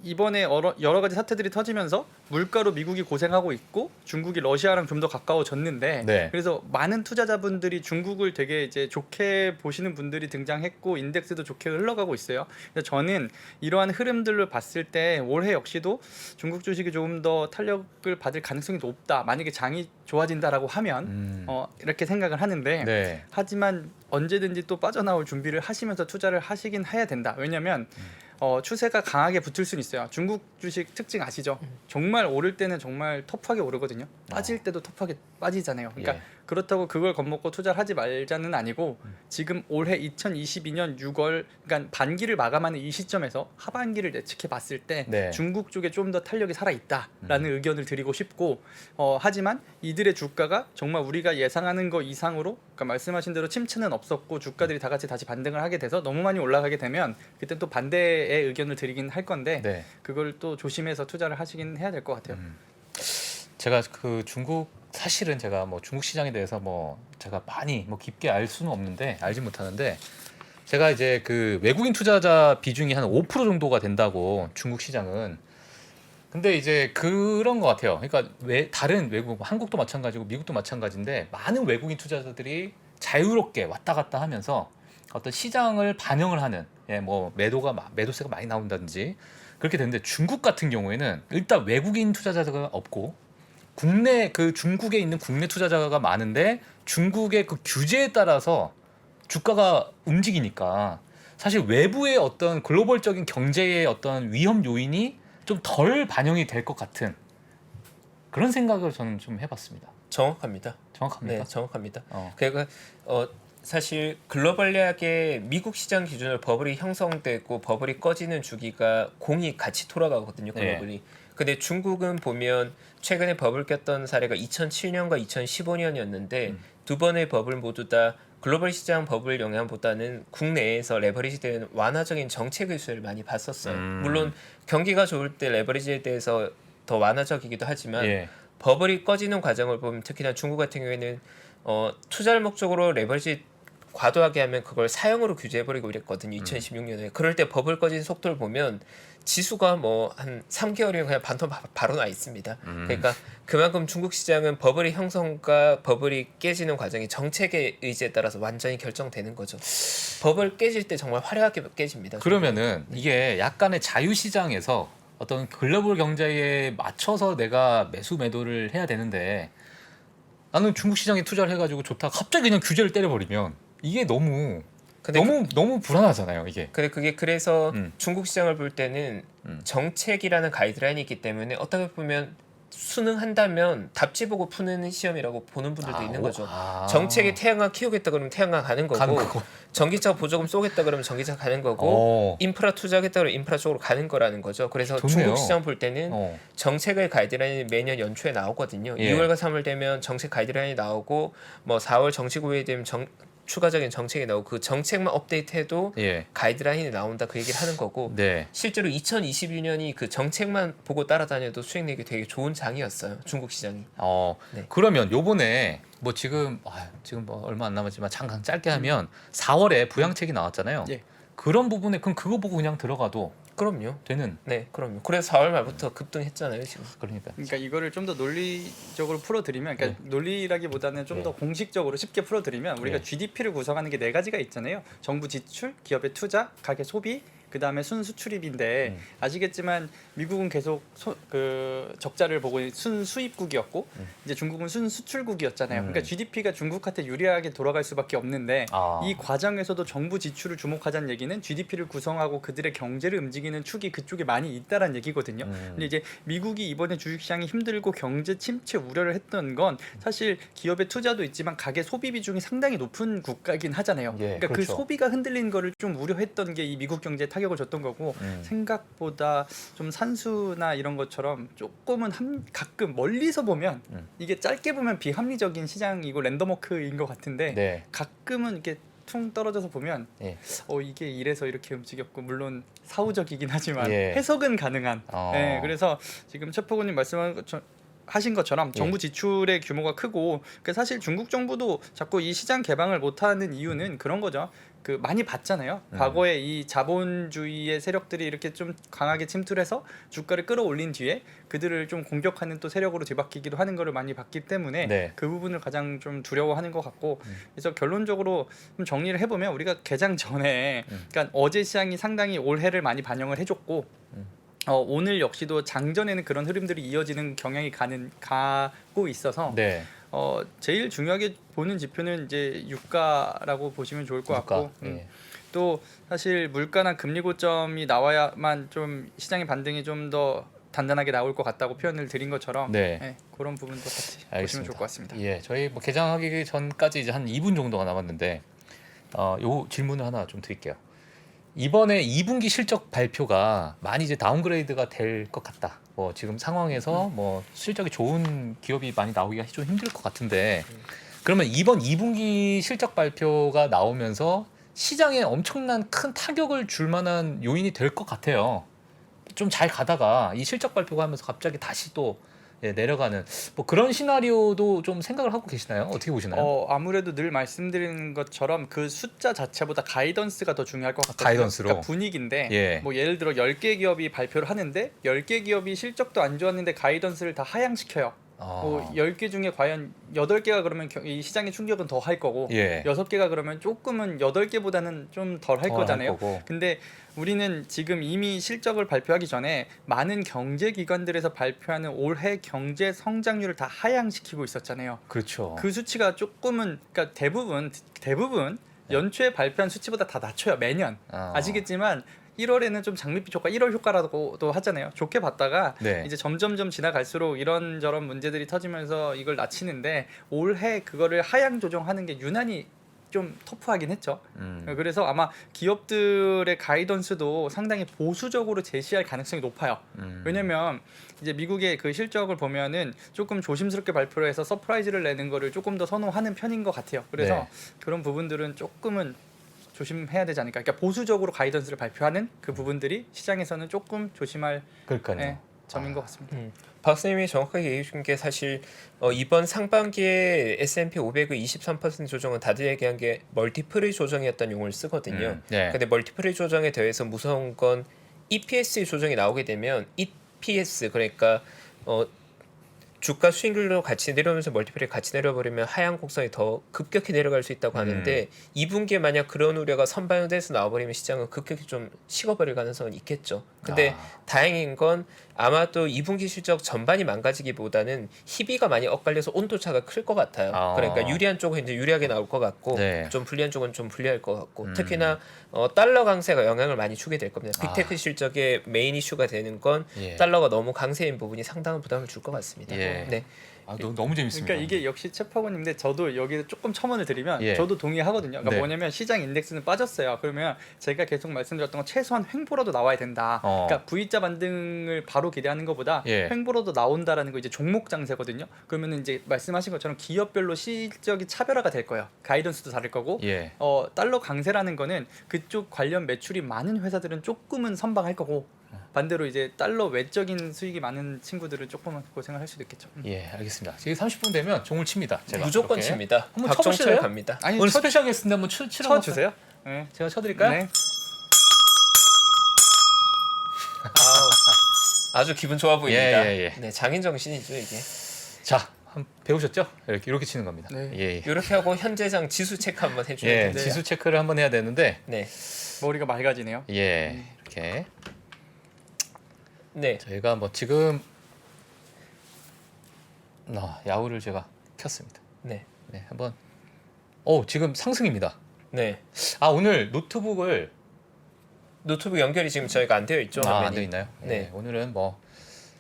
이번에 여러 가지 사태들이 터지면서 물가로 미국이 고생하고 있고 중국이 러시아랑 좀 더 가까워졌는데 네. 그래서 많은 투자자분들이 중국을 되게 이제 좋게 보시는 분들이 등장했고 인덱스도 좋게 흘러가고 있어요. 그래서 저는 이러한 흐름들을 봤을 때 올해 역시도 중국 주식이 조금 더 탄력을 받을 가능성이 높다. 만약에 장이 좋아진다라고 하면 이렇게 생각을 하는데 네. 하지만 언제든지 또 빠져나올 준비를 하시면서 투자를 하시긴 해야 된다. 왜냐하면 추세가 강하게 붙을 수는 있어요. 중국 주식 특징 아시죠? 정말 오를 때는 정말 터프하게 오르거든요. 빠질 때도 터프하게 빠지잖아요. 그러니까 예. 그렇다고 그걸 겁먹고 투자를 하지 말자는 아니고 지금 올해 2022년 6월 그러니까 반기를 마감하는 이 시점에서 하반기를 예측해 봤을 때 네. 중국 쪽에 좀 더 탄력이 살아 있다라는 의견을 드리고 싶고 하지만 이들의 주가가 정말 우리가 예상하는 거 이상으로 그러니까 말씀하신 대로 침체는 없었고 주가들이 다 같이 다시 반등을 하게 돼서 너무 많이 올라가게 되면 그때 또 반대의 의견을 드리긴 할 건데 네. 그걸 또 조심해서 투자를 하시긴 해야 될 것 같아요. 제가 그 중국 사실은 제가 뭐 중국 시장에 대해서 뭐 제가 많이 뭐 깊게 알 수는 없는데 알지 못하는데 제가 이제 그 외국인 투자자 비중이 한 5% 정도가 된다고 중국 시장은 근데 이제 그런 것 같아요. 그러니까 다른 외국 한국도 마찬가지고 미국도 마찬가지인데 많은 외국인 투자자들이 자유롭게 왔다 갔다 하면서 어떤 시장을 반영을 하는 뭐 매도세가 많이 나온다든지 그렇게 되는데 중국 같은 경우에는 일단 외국인 투자자가 없고 국내 그 중국에 있는 국내 투자자가 많은데 중국의 그 규제에 따라서 주가가 움직이니까 사실 외부의 어떤 글로벌적인 경제의 어떤 위험 요인이 좀 덜 반영이 될 것 같은 그런 생각을 저는 좀 해봤습니다. 정확합니다. 정확합니까? 네, 정확합니다. 그러니까 사실 글로벌하게 미국 시장 기준으로 버블이 형성되고 버블이 꺼지는 주기가 공이 같이 돌아가거든요. 글로벌이. 근데 중국은 보면 최근에 버블 꼈던 사례가 2007년과 2015년이었는데 두 번의 버블 모두 다 글로벌 시장 버블 영향보다는 국내에서 레버리지된 완화적인 정책의 수혜를 많이 봤었어요. 물론 경기가 좋을 때 레버리지에 대해서 더 완화적이기도 하지만 버블이 꺼지는 과정을 보면 특히나 중국 같은 경우에는 투자를 목적으로 레버리지 과도하게 하면 그걸 사형으로 규제해버리고 이랬거든요. 2016년에. 그럴 때 버블 꺼진 속도를 보면 지수가 뭐 한 3개월이면 그냥 반토 바로 나 있습니다. 그러니까 그만큼 중국 시장은 버블의 형성과 버블이 깨지는 과정이 정책의 의지에 따라서 완전히 결정되는 거죠. 버블 깨질 때 정말 화려하게 깨집니다. 그러면은 이게 약간의 자유시장에서 어떤 글로벌 경제에 맞춰서 내가 매도를 해야 되는데 나는 중국 시장에 투자를 해가지고 좋다 갑자기 그냥 규제를 때려버리면 이게 너무 불안하잖아요 이게. 근데 그게 그래서 중국 시장을 볼 때는 정책이라는 가이드라인이 있기 때문에 어떻게 보면 수능한다면 답지 보고 푸는 시험이라고 보는 분들도 있는 거죠. 정책에 태양광 키우겠다 그러면 태양광 가는 거고 전기차 보조금 쏘겠다 그러면 전기차 가는 거고 인프라 투자하겠다 그러면 인프라 쪽으로 가는 거라는 거죠. 그래서 좋네요. 중국 시장 볼 때는 정책의 가이드라인이 매년 연초에 나오거든요. 2월과 3월 되면 정책 가이드라인이 나오고 뭐 4월 정치구에 되면 추가적인 정책이 나오고 그 정책만 업데이트해도 가이드라인이 나온다 그 얘기를 하는 거고 실제로 2022년이 그 정책만 보고 따라다녀도 수익 내기 되게 좋은 장이었어요. 중국 시장이. 그러면 요번에 뭐 지금 뭐 얼마 안 남았지만 잠깐 짧게 하면 4월에 부양책이 나왔잖아요. 그런 부분에 그럼 그거 보고 그냥 들어가도 그럼요. 되는. 네, 그럼요. 그래서 4월 말부터 급등했잖아요, 지금. 그러니까 이거를 좀 더 논리적으로 풀어드리면, 그러니까 논리라기보다는 좀 더 공식적으로 쉽게 풀어드리면 우리가 GDP를 구성하는 게 네 가지가 있잖아요. 정부 지출, 기업의 투자, 가계 소비, 그 다음에 순수출입인데 아시겠지만 미국은 계속 그 적자를 보고 순수입국이었고 이제 중국은 순수출국이었잖아요. 그러니까 GDP가 중국한테 유리하게 돌아갈 수밖에 없는데 이 과정에서도 정부 지출을 주목하자는 얘기는 GDP를 구성하고 그들의 경제를 움직이는 축이 그쪽에 많이 있다라는 얘기거든요. 근데 이제 미국이 이번에 주식시장이 힘들고 경제 침체 우려를 했던 건 사실 기업의 투자도 있지만 가계 소비 비중이 상당히 높은 국가이긴 하잖아요. 그러니까 그 소비가 흔들리는 거를 좀 우려했던 게 이 미국 경제에 타격을 줬던 거고 생각보다 좀 산수나 이런 것처럼 조금은 가끔 멀리서 보면 이게 짧게 보면 비합리적인 시장이고 랜덤워크인 것 같은데 가끔은 이렇게 퉁 떨어져서 보면 이게 이래서 이렇게 움직였고 물론 사후적이긴 하지만 해석은 가능한 그래서 지금 최포고님 하신 것처럼 정부 지출의 규모가 크고 사실 중국 정부도 자꾸 이 시장 개방을 못하는 이유는 그런 거죠. 그 많이 봤잖아요. 과거에 이 자본주의의 세력들이 이렇게 좀 강하게 침투해서 주가를 끌어올린 뒤에 그들을 좀 공격하는 또 세력으로 뒤바뀌기도 하는 거를 많이 봤기 때문에 그 부분을 가장 좀 두려워하는 것 같고 그래서 결론적으로 좀 정리를 해보면 우리가 개장 전에 그러니까 어제 시장이 상당히 올해를 많이 반영을 해줬고 오늘 역시도 장전에는 그런 흐름들이 이어지는 경향이 가고 있어서 제일 중요하게 보는 지표는 이제 유가라고 보시면 좋을 것 같고 또 사실 물가나 금리 고점이 나와야만 좀 시장의 반등이 좀 더 단단하게 나올 것 같다고 표현을 드린 것처럼 네. 네, 그런 부분도 같이 보시면 알겠습니다. 좋을 것 같습니다. 예, 저희 뭐 개장하기 전까지 이제 한 2분 정도가 남았는데 요 질문을 하나 좀 드릴게요. 이번에 2분기 실적 발표가 많이 이제 다운그레이드가 될 것 같다. 뭐 지금 상황에서 뭐 실적이 좋은 기업이 많이 나오기가 좀 힘들 것 같은데 그러면 이번 2분기 실적 발표가 나오면서 시장에 엄청난 큰 타격을 줄 만한 요인이 될 것 같아요. 좀 잘 가다가 이 실적 발표가 하면서 갑자기 다시 또 내려가는 뭐 그런 시나리오도 좀 생각을 하고 계시나요? 어떻게 보시나요? 아무래도 늘 말씀드리는 것처럼 그 숫자 자체보다 가이던스가 더 중요할 것 같거든요. 가이던스로? 그러니까 분위기인데 예. 뭐 예를 들어 10개 기업이 발표를 하는데 10개 기업이 실적도 안 좋았는데 가이던스를 다 하향시켜요. 뭐 10개 중에 과연 8개가 그러면 이 시장의 충격은 더 할 거고 예. 6개가 그러면 조금은 8개보다는 좀 덜 할 거잖아요. 거고. 근데 우리는 지금 이미 실적을 발표하기 전에 많은 경제 기관들에서 발표하는 올해 경제 성장률을 다 하향시키고 있었잖아요. 그렇죠. 그 수치가 조금은 그러니까 대부분 연초에 발표한 수치보다 다 낮춰요. 매년. 아시겠지만 1월에는 좀 장밋빛 효과, 1월 효과라고도 하잖아요. 좋게 봤다가 네. 이제 점점점 지나갈수록 이런저런 문제들이 터지면서 이걸 낮추는데 올해 그거를 하향 조정하는 게 유난히 좀 터프하긴 했죠. 그래서 아마 기업들의 가이던스도 상당히 보수적으로 제시할 가능성이 높아요. 왜냐면 이제 미국의 그 실적을 보면은 조금 조심스럽게 발표를 해서 서프라이즈를 내는 거를 조금 더 선호하는 편인 것 같아요. 그래서 네. 그런 부분들은 조금은 조심해야 되지 않을까. 그러니까 보수적으로 가이던스를 발표하는 그 부분들이 시장에서는 조금 조심할 그러니까요. 점인 것 같습니다. 박사님이 정확하게 얘기해 준 게 사실 이번 상반기에 S&P 500의 23% 조정은 다들 얘기한 게 멀티플의 조정이었다는 용어를 쓰거든요. 네. 근데 멀티플의 조정에 대해서 무서운 건 EPS의 조정이 나오게 되면 EPS 그러니까 주가 수익률로 같이 내려오면서 멀티플이 같이 내려버리면 하향 곡선이 더 급격히 내려갈 수 있다고 하는데 2분기에 만약 그런 우려가 선반영돼서 나와버리면 시장은 급격히 좀 식어버릴 가능성은 있겠죠. 근데 다행인 건 아마도 2분기 실적 전반이 망가지기보다는 희비가 많이 엇갈려서 온도차가 클 것 같아요. 그러니까 유리한 쪽은 이제 유리하게 나올 것 같고 네. 좀 불리한 쪽은 좀 불리할 것 같고 특히나 달러 강세가 영향을 많이 주게 될 겁니다. 빅테크 실적의 메인 이슈가 되는 건 예. 달러가 너무 강세인 부분이 상당한 부담을 줄 것 같습니다. 예. 네. 너무 재밌습니다. 그러니까 이게 역시 최파고님인데 저도 여기 조금 첨언을 드리면 예. 저도 동의하거든요. 그러니까 네. 뭐냐면 시장 인덱스는 빠졌어요. 그러면 제가 계속 말씀드렸던 건 최소한 횡보라도 나와야 된다. 그러니까 V자 반등을 바로 기대하는 것보다 예. 횡보라도 나온다라는 거 이제 종목 장세거든요. 그러면 이제 말씀하신 것처럼 기업별로 실적이 차별화가 될 거예요. 가이던스도 다를 거고. 예. 달러 강세라는 거는 그쪽 관련 매출이 많은 회사들은 조금은 선방할 거고 반대로 이제 달러 외적인 수익이 많은 친구들은 조금은 고생을 할 수도 있겠죠. 예, 알겠습니다. 지금 30분 되면 종을 칩니다. 제가 무조건 이렇게. 칩니다. 한번 박정철 쳐보실래요? 갑니다. 아니 오늘 스페셜 게스트인데 한번 치러 주세요. 네. 제가 쳐드릴까요? 네. 아주 기분 좋아 보입니다. 예. 네, 장인 정신이죠 이게. 자, 배우셨죠? 이렇게 치는 겁니다. 네. 예. 이렇게 하고 현재장 지수 체크 한번 해주면 예, 됩니다. 지수 체크를 한번 해야 되는데, 네, 머리가 맑아지네요. 예, 이렇게 네, 저희가 뭐 지금 야후를 제가 켰습니다. 네, 네, 한번. 지금 상승입니다. 네. 오늘 노트북을 노트북 연결이 지금 저희가 안 되어 있죠. 안 화면이. 되어 있나요? 네. 오늘은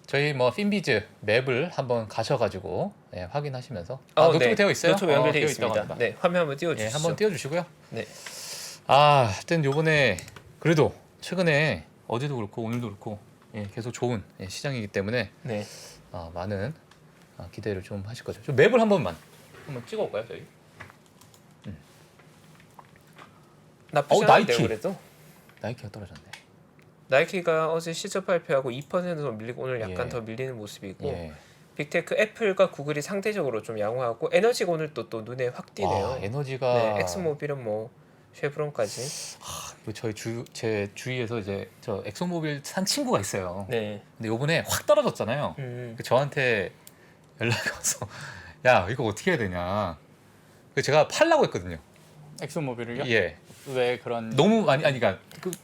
저희 핀비즈 맵을 한번 가셔가지고 확인하시면서 노트북 네. 되어 있어요? 노트북 연결되어 되어 있다고 있습니다. 합니다. 네, 화면 한번 예, 띄워주시죠. 한번 띄워주시고요. 네, 하여튼 요번에 그래도 최근에 어제도 그렇고 오늘도 그렇고 계속 좋은 시장이기 때문에 네. 많은 기대를 좀 하실 거죠. 좀 맵을 한번 찍어볼까요, 저희? 나쁘지 나이키. 않은데요, 그래도. 나이키가 떨어졌네. 나이키가 어제 실적 발표하고 2%더 밀리고 오늘 약간 예. 더 밀리는 모습이고 예. 빅테크 애플과 구글이 상대적으로 좀 양호하고 에너지가 오늘 또 눈에 확 띄네요. 에너지가 네, 엑스모빌은 쉐브론까지. 제 주위에서 이제 저 엑소모빌 산 친구가 있어요. 네. 근데 요번에 확 떨어졌잖아요. 저한테 연락이 와서 야 이거 어떻게 해야 되냐. 그래서 제가 팔라고 했거든요. 엑소모빌을요? 예. 왜 그런? 너무 그러니까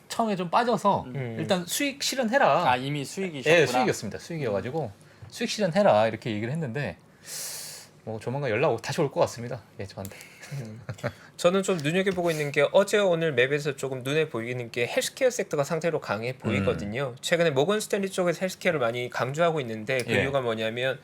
처음에 좀 빠져서 일단 수익 실현해라. 이미 수익이셨구나. 예, 수익이었습니다. 수익이어가지고 수익 실현해라 이렇게 얘기를 했는데 조만간 연락 다시 올 것 같습니다. 예, 저한테. 저는 좀 눈여겨보고 있는 게 어제 오늘 맵에서 조금 눈에 보이는 게 헬스케어 섹터가 상대로 강해 보이거든요. 최근에 모건 스탠리 쪽에서 헬스케어를 많이 강조하고 있는데 그 예. 이유가 뭐냐면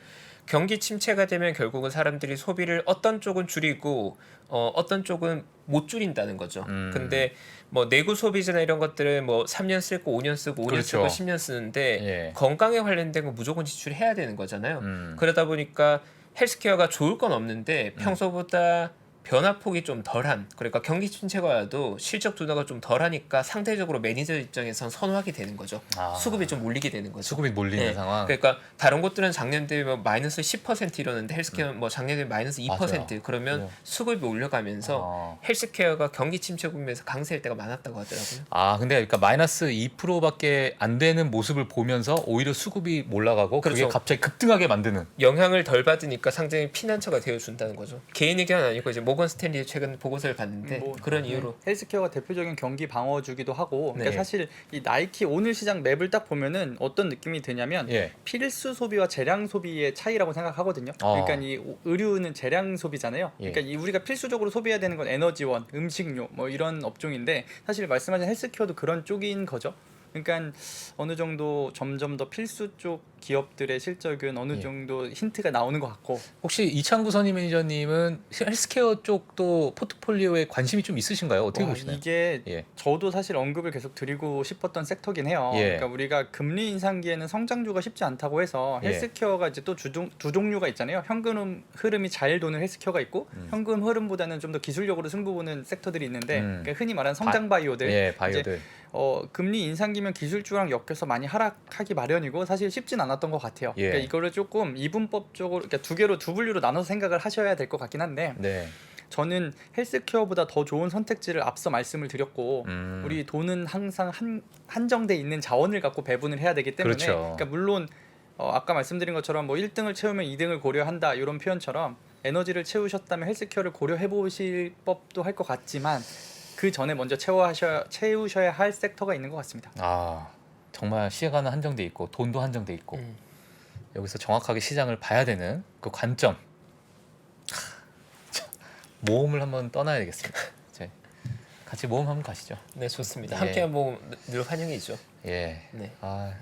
경기 침체가 되면 결국은 사람들이 소비를 어떤 쪽은 줄이고 어떤 쪽은 못 줄인다는 거죠. 근데 뭐 내구 소비재나 이런 것들은 뭐 3년 쓰고 5년 쓰고 5년 그렇죠. 쓰고 10년 쓰는데 예. 건강에 관련된 건 무조건 지출해야 되는 거잖아요. 음. 그러다 보니까 헬스케어가 좋을 건 없는데 평소보다 변화폭이 좀 덜한, 그러니까 경기 침체가 와도 실적 둔화가 좀 덜하니까 상대적으로 매니저 입장에선 선호하게 되는 거죠. 아. 수급이 좀 몰리게 되는 거죠. 수급이 몰리는 네. 상황. 그러니까 다른 곳들은 작년 대비 뭐 마이너스 10% 이러는데 헬스케어 뭐 작년 대비 마이너스 2% 맞아요. 그러면 네. 수급이 올려가면서 어. 헬스케어가 경기 침체 국면에서 강세일 때가 많았다고 하더라고요. 아 근데 그러니까 마이너스 2%밖에 안 되는 모습을 보면서 오히려 수급이 올라가고 그게 그렇죠. 갑자기 급등하게 만드는. 영향을 덜 받으니까 상당히 피난처가 되어준다는 거죠. 개인 의견은 아니고 이제 모건 스탠리 최근 보고서를 봤는데 뭐, 그런 이유로 헬스케어가 대표적인 경기 방어주기도 하고 그러니까 네. 사실 이 나이키 오늘 시장 맵을 딱 보면은 어떤 느낌이 드냐면 예. 필수 소비와 재량 소비의 차이라고 생각하거든요. 어. 그러니까 이 의류는 재량 소비잖아요. 예. 그러니까 이 우리가 필수적으로 소비해야 되는 건 에너지원, 음식료 뭐 이런 업종인데 사실 말씀하신 헬스케어도 그런 쪽인 거죠. 그러니까 어느 정도 점점 더 필수 쪽 기업들의 실적은 어느 예. 정도 힌트가 나오는 것 같고 혹시 이창구 선임 매니저님은 헬스케어 쪽도 포트폴리오에 관심이 좀 있으신가요? 어떻게 와, 보시나요? 이게 예. 저도 사실 언급을 계속 드리고 싶었던 섹터긴 해요. 예. 그러니까 우리가 금리 인상기에는 성장주가 쉽지 않다고 해서 예. 헬스케어가 이제 또 두 종류가 있잖아요. 현금 흐름이 잘 도는 헬스케어가 있고 현금 흐름보다는 좀 더 기술력으로 승부 보는 섹터들이 있는데 그러니까 흔히 말하는 성장 바이오들. 예, 바이오들. 금리 인상기면 기술주랑 엮여서 많이 하락하기 마련이고 사실 쉽진 않았던 것 같아요. 예. 그러니까 이거를 조금 이분법적으로 그러니까 두 분류로 나눠서 생각을 하셔야 될 것 같긴 한데 네. 저는 헬스케어보다 더 좋은 선택지를 앞서 말씀을 드렸고 음. 우리 돈은 항상 한정돼 있는 자원을 갖고 배분을 해야 되기 때문에 그렇죠. 그러니까 물론 아까 말씀드린 것처럼 뭐 1등을 채우면 2등을 고려한다 이런 표현처럼 에너지를 채우셨다면 헬스케어를 고려해 보실 법도 할 것 같지만 그 전에 먼저 채우셔야 할 섹터가 있는 것 같습니다. 아 정말 시간은 한정돼 있고 돈도 한정돼 있고 여기서 정확하게 시장을 봐야 되는 그 관점. 자, 모험을 한번 떠나야 되겠습니다. 이제 같이 모험 한번 가시죠. 네 좋습니다. 예. 함께 뭐 늘 환영이죠. 예. 네. 아,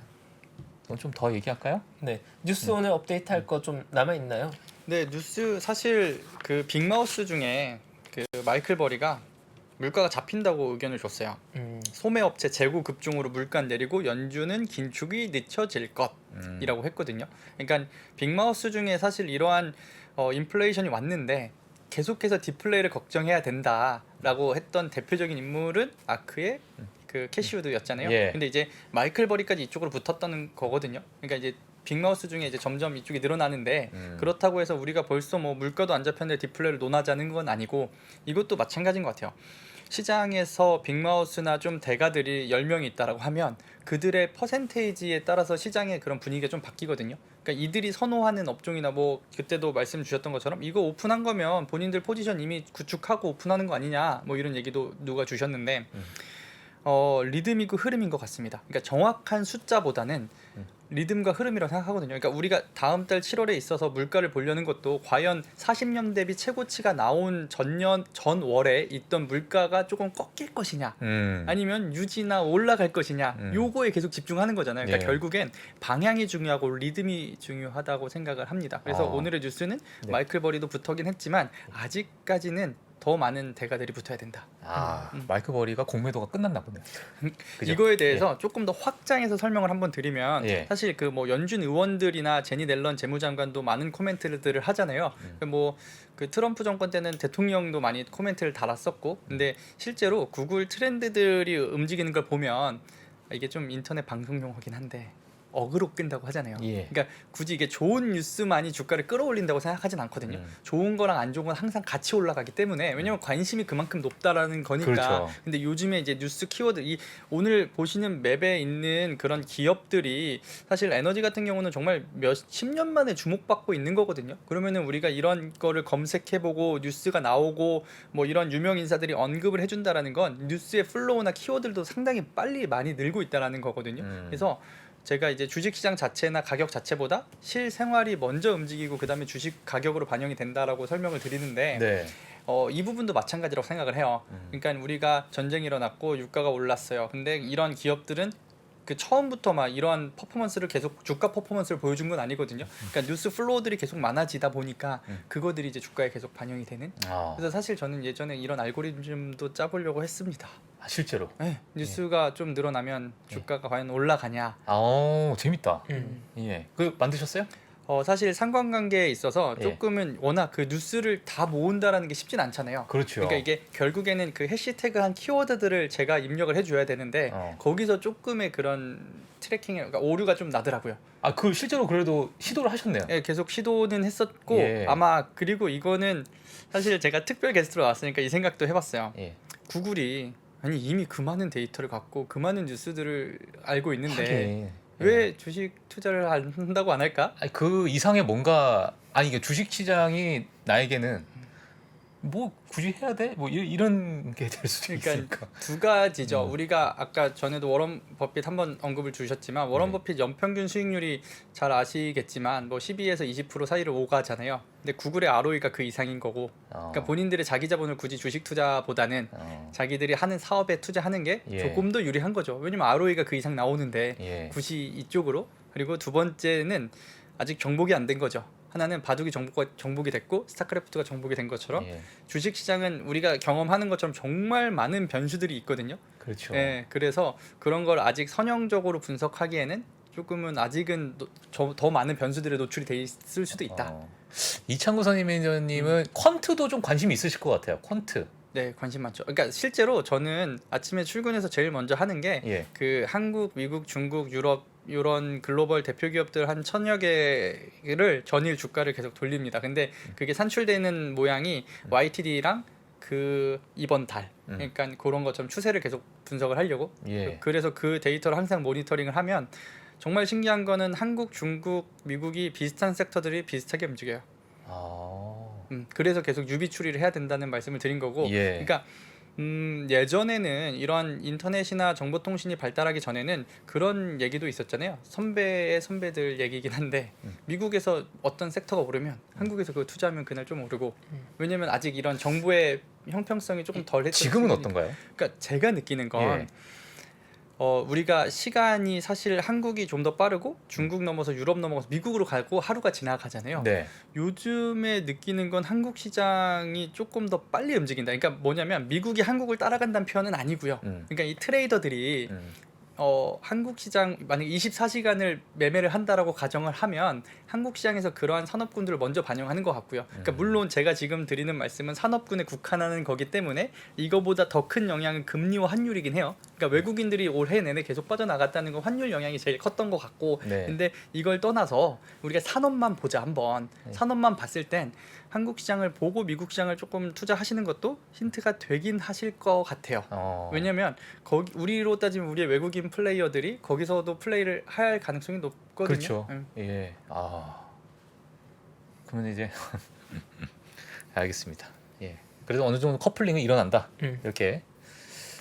좀 더 얘기할까요? 네 뉴스 오늘 업데이트 할 거 좀 남아 있나요? 네, 뉴스 사실 그 빅마우스 중에 그 마이클 버리가 물가가 잡힌다고 의견을 줬어요. 소매업체 재고 급중으로 물가 내리고 연준은 긴축이 늦춰질 것이라고 했거든요. 그러니까 빅마우스 중에 사실 이러한 인플레이션이 왔는데 계속해서 디플레이를 걱정해야 된다라고 했던 대표적인 인물은 아크의 그 캐시우드였잖아요. 예. 근데 이제 마이클 버리까지 이쪽으로 붙었다는 거거든요. 그러니까 이제 빅마우스 중에 이제 점점 이쪽이 늘어나는데 그렇다고 해서 우리가 벌써 뭐 물가도 안 잡혔는데 디플레이를 논하자는 건 아니고 이것도 마찬가지인 것 같아요. 시장에서 빅마우스나 좀 대가들이 10명이 있다라고 하면 그들의 퍼센테이지에 따라서 시장의 그런 분위기가 좀 바뀌거든요. 그러니까 이들이 선호하는 업종이나 뭐 그때도 말씀 주셨던 것처럼 이거 오픈한 거면 본인들 포지션 이미 구축하고 오픈하는 거 아니냐 뭐 이런 얘기도 누가 주셨는데 리듬이고 흐름인 것 같습니다. 그러니까 정확한 숫자보다는 리듬과 흐름이라고 생각하거든요. 그러니까 우리가 다음 달 7월에 있어서 물가를 보려는 것도 과연 40년 대비 최고치가 나온 전월에 있던 물가가 조금 꺾일 것이냐 아니면 유지나 올라갈 것이냐 요거에 계속 집중하는 거잖아요. 그러니까 예. 결국엔 방향이 중요하고 리듬이 중요하다고 생각을 합니다. 그래서 오늘의 뉴스는 네. 마이클 버리도 붙었긴 했지만 아직까지는 더 많은 대가들이 붙어야 된다. 아 마이클 버리가 공매도가 끝났나 보네요. 그죠? 이거에 대해서 조금 더 확장해서 설명을 한번 드리면 예. 사실 그 뭐 연준 의원들이나 제니 넬런 재무장관도 많은 코멘트들을 하잖아요. 뭐 그 트럼프 정권 때는 대통령도 많이 코멘트를 달았었고, 근데 실제로 구글 트렌드들이 움직이는 걸 보면 이게 좀 인터넷 방송용어긴 한데 어그로 끈다고 하잖아요. 예. 그러니까 굳이 이게 좋은 뉴스만이 주가를 끌어올린다고 생각하진 않거든요. 좋은 거랑 안 좋은 건 항상 같이 올라가기 때문에 왜냐면 관심이 그만큼 높다라는 거니까. 그렇죠. 근데 요즘에 이제 뉴스 키워드 이 오늘 보시는 맵에 있는 그런 기업들이 사실 에너지 같은 경우는 정말 몇십 년 만에 주목받고 있는 거거든요. 그러면은 우리가 이런 거를 검색해보고 뉴스가 나오고 뭐 이런 유명 인사들이 언급을 해준다라는 건 뉴스의 플로우나 키워드들도 상당히 빨리 많이 늘고 있다라는 거거든요. 그래서 제가 이제 주식시장 자체나 가격 자체보다 실생활이 먼저 움직이고 그 다음에 주식 가격으로 반영이 된다라고 설명을 드리는데 네. 이 부분도 마찬가지라고 생각을 해요. 그러니까 우리가 전쟁이 일어났고 유가가 올랐어요. 근데 이런 기업들은 그 처음부터 막 이런 퍼포먼스를 계속 주가 퍼포먼스를 보여준 건 아니거든요. 그러니까 뉴스 플로우들이 계속 많아지다 보니까 그거들이 이제 주가에 계속 반영이 되는. 그래서 사실 저는 예전에 이런 알고리즘도 짜보려고 했습니다. 실제로. 네, 뉴스가 좀 늘어나면 주가가 과연 올라가냐. 재밌다. 예. 그 만드셨어요? 사실 상관관계에 있어서 예. 조금은 워낙 그 뉴스를 다 모은다라는 게 쉽진 않잖아요. 그렇죠. 그러니까 이게 결국에는 그 해시태그한 키워드들을 제가 입력을 해줘야 되는데 거기서 조금의 그런 트래킹, 그러니까 오류가 좀 나더라고요. 그 실제로 그래도 시도를 하셨네요. 예, 계속 시도는 했었고 예. 아마 그리고 이거는 사실 제가 특별 게스트로 왔으니까 이 생각도 해봤어요. 예. 구글이 아니 이미 그 많은 데이터를 갖고 그 많은 뉴스들을 알고 있는데 하긴. 왜 주식 투자를 한다고 안 할까? 그 이상의 뭔가 이게 주식 시장이 나에게는 뭐 굳이 해야 돼? 뭐 이런 게 될 수도 그러니까 있으니까. 두 가지죠. 우리가 아까 전에도 워런 버핏 한번 언급을 주셨지만 워런 버핏 연평균 수익률이 잘 아시겠지만 뭐 12에서 20% 사이를 오가잖아요. 근데 구글의 ROE가 그 이상인 거고. 그러니까 본인들의 자기 자본을 굳이 주식 투자보다는 자기들이 하는 사업에 투자하는 게 예. 조금 더 유리한 거죠. 왜냐면 ROE가 그 이상 나오는데 예. 굳이 이쪽으로. 그리고 두 번째는 아직 정복이 안 된 거죠. 하나는 바둑이 정복이 됐고 스타크래프트가 정복이 된 것처럼 예. 주식 시장은 우리가 경험하는 것처럼 정말 많은 변수들이 있거든요. 그렇죠. 예, 그래서 그런 걸 아직 선형적으로 분석하기에는 조금은 아직은 더 많은 변수들에 노출이 돼 있을 수도 있다. 이창구 선임 매니저님은 퀀트도 좀 관심이 있으실 것 같아요. 퀀트. 네, 관심 많죠. 그러니까 실제로 저는 아침에 출근해서 제일 먼저 하는 게 예. 그 한국, 미국, 중국, 유럽 이런 글로벌 대표 기업들 한 1000여 개를 전일 주가를 계속 돌립니다. 근데 그게 산출되는 모양이 YTD랑 그 이번 달, 그러니까 그런 것처럼 추세를 계속 분석을 하려고. 예. 그래서 그 데이터를 항상 모니터링을 하면 정말 신기한 거는 한국, 중국, 미국이 비슷한 섹터들이 비슷하게 움직여요. 그래서 계속 유비 추리를 해야 된다는 말씀을 드린 거고. 예. 그러니까 예전에는 이런 인터넷이나 정보통신이 발달하기 전에는 그런 얘기도 있었잖아요. 선배의 선배들 얘기긴 한데 미국에서 어떤 섹터가 오르면 한국에서 그거 투자하면 그날 좀 오르고. 왜냐면 아직 이런 정보의 형평성이 조금 덜했던 지금은 시기니까. 어떤가요? 그러니까 제가 느끼는 건 예. 우리가 시간이 사실 한국이 좀 더 빠르고 중국 넘어서 유럽 넘어서 미국으로 가고 하루가 지나가잖아요. 네. 요즘에 느끼는 건 한국 시장이 조금 더 빨리 움직인다. 그러니까 뭐냐면 미국이 한국을 따라간다는 표현은 아니고요. 그러니까 이 트레이더들이 한국 시장 만약에 24시간을 매매를 한다라고 가정을 하면 한국 시장에서 그러한 산업군들을 먼저 반영하는 것 같고요. 그러니까 물론 제가 지금 드리는 말씀은 산업군에 국한하는 거기 때문에 이거보다 더 큰 영향은 금리와 환율이긴 해요. 그러니까 외국인들이 올해 내내 계속 빠져나갔다는 건 환율 영향이 제일 컸던 것 같고. 네. 근데 이걸 떠나서 우리가 산업만 보자 한번. 산업만 봤을 땐 한국 시장을 보고 미국 시장을 조금 투자하시는 것도 힌트가 되긴 하실 것 같아요. 왜냐면 거기 우리로 따지면 우리의 외국인 플레이어들이 거기서도 플레이를 할 가능성이 높거든요. 그렇죠. 예. 그러면 이제 알겠습니다. 예. 그래도 어느 정도 커플링은 일어난다. 이렇게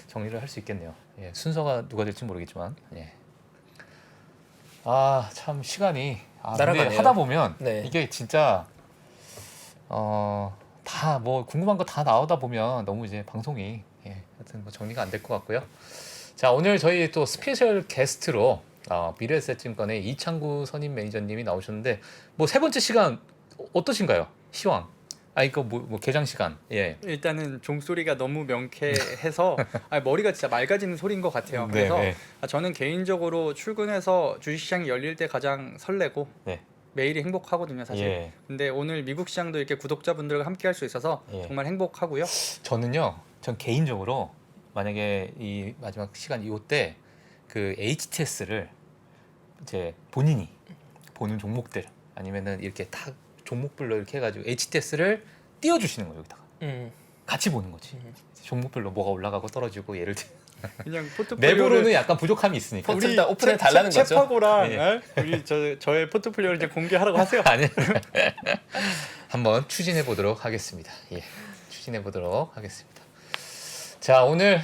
정리를 할 수 있겠네요. 예. 순서가 누가 될지 모르겠지만. 예. 참 시간이 근데 날아가네요. 하다 보면 네. 이게 진짜 다 뭐 궁금한 거 다 나오다 보면 너무 이제 방송이 하여튼 뭐 정리가 안 될 것 같고요. 자, 오늘 저희 또 스페셜 게스트로 미래에셋증권의 이창구 선임 매니저님이 나오셨는데 뭐 세 번째 시간 어떠신가요? 시황. 이거 뭐 개장 시간. 예. 일단은 종소리가 너무 명쾌해서 머리가 진짜 맑아지는 소리인 것 같아요. 그래서 네. 저는 개인적으로 출근해서 주식시장이 열릴 때 가장 설레고 네. 매일이 행복하거든요, 사실. 예. 근데 오늘 미국 시장도 이렇게 구독자분들과 함께 할 수 있어서 예. 정말 행복하고요. 전 개인적으로 만약에 이 마지막 시간 이때 그 HTS를 이제 본인이 보는 종목들 아니면은 이렇게 딱 종목별로 이렇게 해가지고 HTS를 띄워주시는 거예요, 여기다가 같이 보는 거지. 종목별로 뭐가 올라가고 떨어지고 예를 들어 그냥 포트폴리오를 내부로는 약간 부족함이 있으니까. 우리 다 오픈해 달라는 거죠. 채파고랑 예. 우리 저의 포트폴리오를 이제 공개하라고 하세요. 아니 한번 추진해 보도록 하겠습니다. 예, 추진해 보도록 하겠습니다. 자, 오늘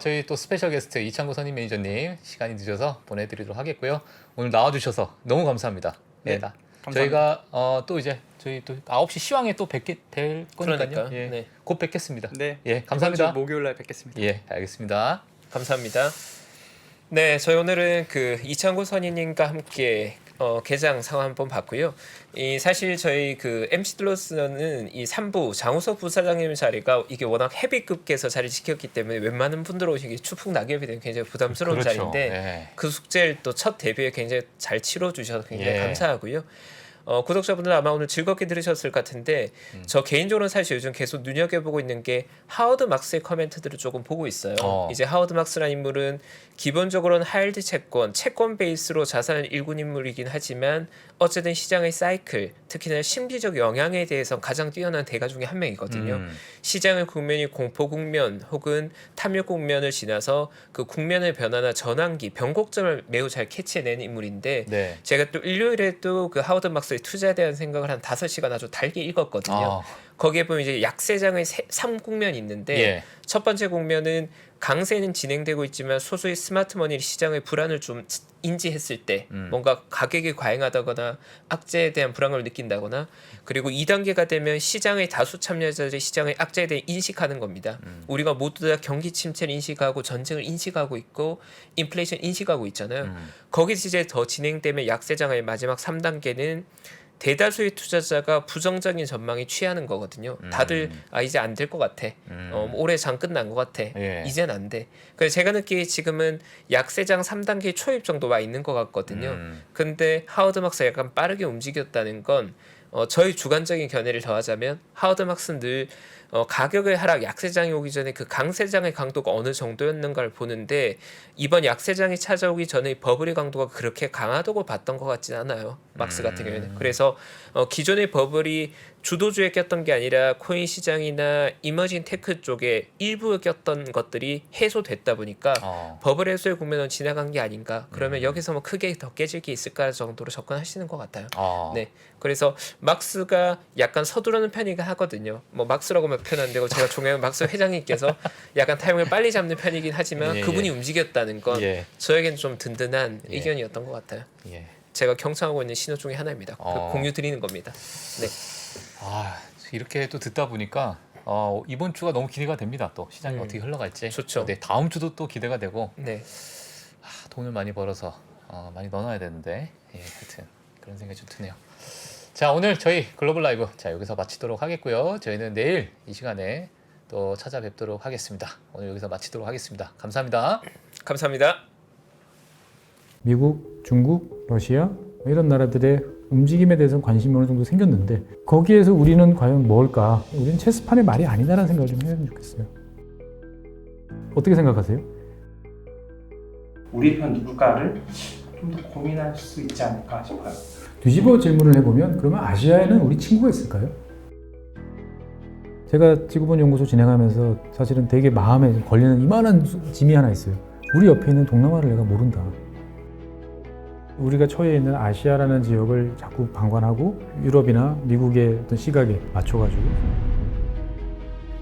저희 또 스페셜 게스트 이창구 선임 매니저님 시간이 늦어서 보내드리도록 하겠고요. 오늘 나와주셔서 너무 감사합니다. 네. 감사합니다. 저희가 또 이제 저희 또 9시 시황에 또 뵙게 될 거니까요. 그러니까. 예. 네. 곧 뵙겠습니다. 네. 예, 감사합니다. 이번 주 목요일 날 뵙겠습니다. 예, 알겠습니다. 감사합니다. 네, 저희 오늘은 그 이창구 선임님과 함께 개장 상황 한번 봤고요. 이 사실 저희 그 MC들로서는 이 3부 장우석 부사장님 자리가 이게 워낙 헤비급께서 자리 지켰기 때문에 웬만한 분들 오시기 추풍 낙엽이 되는 굉장히 부담스러운 그렇죠. 자리인데 예. 그 숙제를 또 첫 데뷔에 굉장히 잘 치러주셔서 굉장히 예. 감사하고요. 구독자분들 아마 오늘 즐겁게 들으셨을 것 같은데 저 개인적으로는 사실 요즘 계속 눈여겨보고 있는 게 하워드 막스의 커멘트들을 조금 보고 있어요. 이제 하워드 막스라는 인물은 기본적으로는 하일드 채권 베이스로 자산을 일군 인물이긴 하지만 어쨌든 시장의 사이클, 특히나 심리적 영향에 대해서 가장 뛰어난 대가 중에 한 명이거든요. 시장의 국면이 공포 국면 혹은 탐욕 국면을 지나서 그 국면의 변화나 전환기, 변곡점을 매우 잘 캐치해내는 인물인데 네. 제가 또 일요일에 또 그 하워드 막스의 투자에 대한 생각을 한 5시간 아주 달게 읽었거든요. 거기에 보면 이제 약세장의 3국면이 있는데 예. 첫 번째 국면은 강세는 진행되고 있지만 소수의 스마트머니 시장의 불안을 좀 인지했을 때 뭔가 가격이 과잉하다거나 악재에 대한 불안을 느낀다거나 그리고 2단계가 되면 시장의 다수 참여자들이 시장의 악재에 대해 인식하는 겁니다. 우리가 모두 다 경기 침체를 인식하고 전쟁을 인식하고 있고 인플레이션 인식하고 있잖아요. 거기서 이제 더 진행되면 약세장의 마지막 3단계는 대다수의 투자자가 부정적인 전망이 취하는 거거든요. 다들 이제 안 될 것 같아. 올해 장 끝난 것 같아. 예. 이젠 안 돼. 그래서 제가 느끼기에 지금은 약세장 3단계 초입 정도 와 있는 것 같거든요. 근데 하워드 막스가 약간 빠르게 움직였다는 건 저희 주관적인 견해를 더하자면 하워드 막스는 늘 가격의 하락, 약세장이 오기 전에 그 강세장의 강도가 어느 정도였는가를 보는데 이번 약세장이 찾아오기 전에 버블의 강도가 그렇게 강하다고 봤던 것 같진 않아요. 막스 같은 경우에는. 그래서 기존의 버블이 주도주에 꼈던 게 아니라 코인 시장이나 이머징 테크 쪽에 일부에 꼈던 것들이 해소됐다 보니까 버블 해소의 국면은 지나간 게 아닌가. 그러면 여기서 뭐 크게 더 깨질 게 있을까 정도로 접근하시는 것 같아요. 네, 그래서 막스가 약간 서두르는 편이긴 하거든요. 뭐 막스라고 막 표현 안 되고 제가 존경하는 막스 회장님께서 약간 타이밍을 빨리 잡는 편이긴 하지만 예, 그분이 예. 움직였다는 건 예. 저에겐 좀 든든한 예. 의견이었던 것 같아요. 예. 제가 경청하고 있는 신호 중에 하나입니다. 그 공유 드리는 겁니다. 네. 이렇게 또 듣다 보니까 이번 주가 너무 기대가 됩니다. 또 시장이 어떻게 흘러갈지. 좋죠. 네, 다음 주도 또 기대가 되고 네. 돈을 많이 벌어서 많이 넣어놔야 되는데 하여튼 그런 생각이 좀 드네요. 자, 오늘 저희 글로벌 라이브 여기서 마치도록 하겠고요. 저희는 내일 이 시간에 또 찾아뵙도록 하겠습니다. 오늘 여기서 마치도록 하겠습니다. 감사합니다. 감사합니다. 미국, 중국, 러시아 이런 나라들의 움직임에 대해서 관심이 어느 정도 생겼는데 거기에서 우리는 과연 뭘까? 우리는 체스판의 말이 아니다라는 생각을 좀 해야 좋겠어요. 어떻게 생각하세요? 우리 편 누굴까를 좀 더 고민할 수 있지 않을까 싶어요. 뒤집어 질문을 해보면 그러면 아시아에는 우리 친구가 있을까요? 제가 지구본 연구소 진행하면서 사실은 되게 마음에 걸리는 이만한 짐이 하나 있어요. 우리 옆에 있는 동남아를 내가 모른다. 우리가 처해 있는 아시아라는 지역을 자꾸 방관하고 유럽이나 미국의 어떤 시각에 맞춰가지고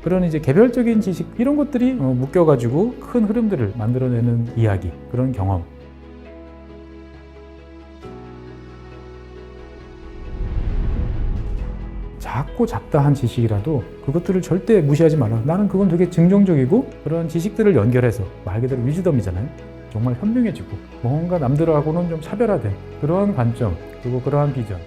그런 이제 개별적인 지식 이런 것들이 묶여가지고 큰 흐름들을 만들어내는 이야기, 그런 경험. 작고 잡다한 지식이라도 그것들을 절대 무시하지 말라. 나는 그건 되게 긍정적이고 그런 지식들을 연결해서 말 그대로 위즈덤이잖아요. 정말 현명해지고 뭔가 남들하고는 좀 차별화된 그러한 관점 그리고 그러한 비전